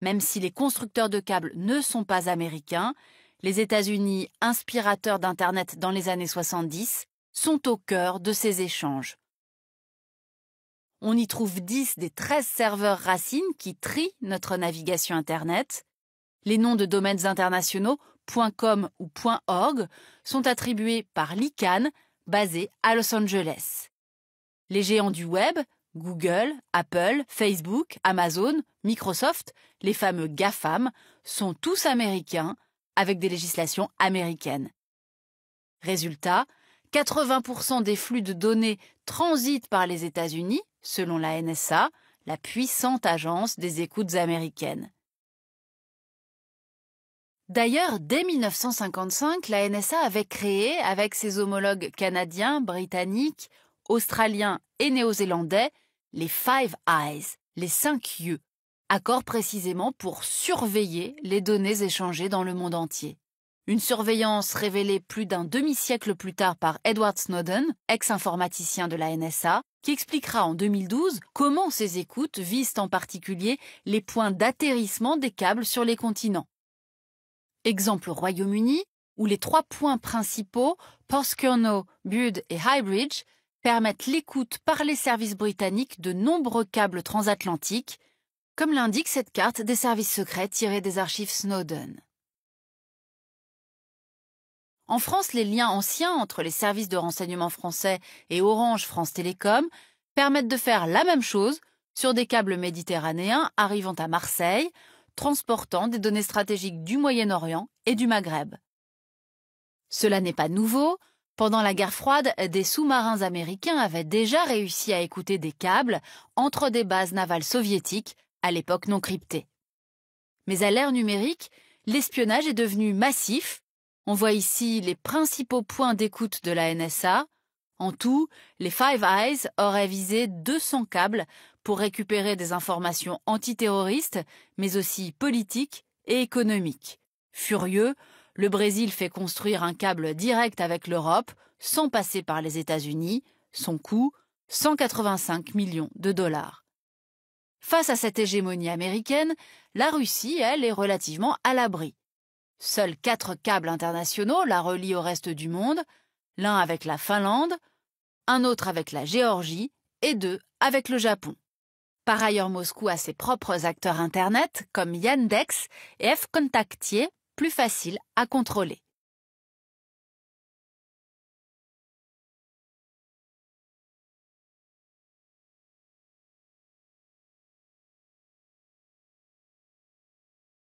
Même si les constructeurs de câbles ne sont pas américains, les États-Unis, inspirateurs d'Internet dans les années 70, sont au cœur de ces échanges. On y trouve 10 des 13 serveurs racines qui trient notre navigation Internet. Les noms de domaines internationaux .com ou .org sont attribués par l'ICANN, basé à Los Angeles. Les géants du web, Google, Apple, Facebook, Amazon, Microsoft, les fameux GAFAM, sont tous américains avec des législations américaines. Résultat, 80% des flux de données transitent par les États-Unis, selon la NSA, la puissante agence des écoutes américaines. D'ailleurs, dès 1955, la NSA avait créé, avec ses homologues canadiens, britanniques, australiens et néo-zélandais, les Five Eyes, les 5 yeux, accords précisément pour surveiller les données échangées dans le monde entier. Une surveillance révélée plus d'un demi-siècle plus tard par Edward Snowden, ex-informaticien de la NSA, qui expliquera en 2012 comment ces écoutes visent en particulier les points d'atterrissement des câbles sur les continents. Exemple au Royaume-Uni, où les 3 points principaux, Porthcurno, Bute et Highbridge, permettent l'écoute par les services britanniques de nombreux câbles transatlantiques, comme l'indique cette carte des services secrets tirée des archives Snowden. En France, les liens anciens entre les services de renseignement français et Orange France Télécom permettent de faire la même chose sur des câbles méditerranéens arrivant à Marseille, transportant des données stratégiques du Moyen-Orient et du Maghreb. Cela n'est pas nouveau. Pendant la guerre froide, des sous-marins américains avaient déjà réussi à écouter des câbles entre des bases navales soviétiques, à l'époque non cryptées. Mais à l'ère numérique, l'espionnage est devenu massif. On voit ici les principaux points d'écoute de la NSA. En tout, les Five Eyes auraient visé 200 câbles pour récupérer des informations antiterroristes, mais aussi politiques et économiques. Furieux, le Brésil fait construire un câble direct avec l'Europe, sans passer par les États-Unis. Son coût, 185 millions de dollars. Face à cette hégémonie américaine, la Russie, elle, est relativement à l'abri. Seuls 4 câbles internationaux la relient au reste du monde, l'un avec la Finlande, un autre avec la Géorgie et 2 avec le Japon. Par ailleurs, Moscou a ses propres acteurs Internet comme Yandex et F-Contactier, plus faciles à contrôler.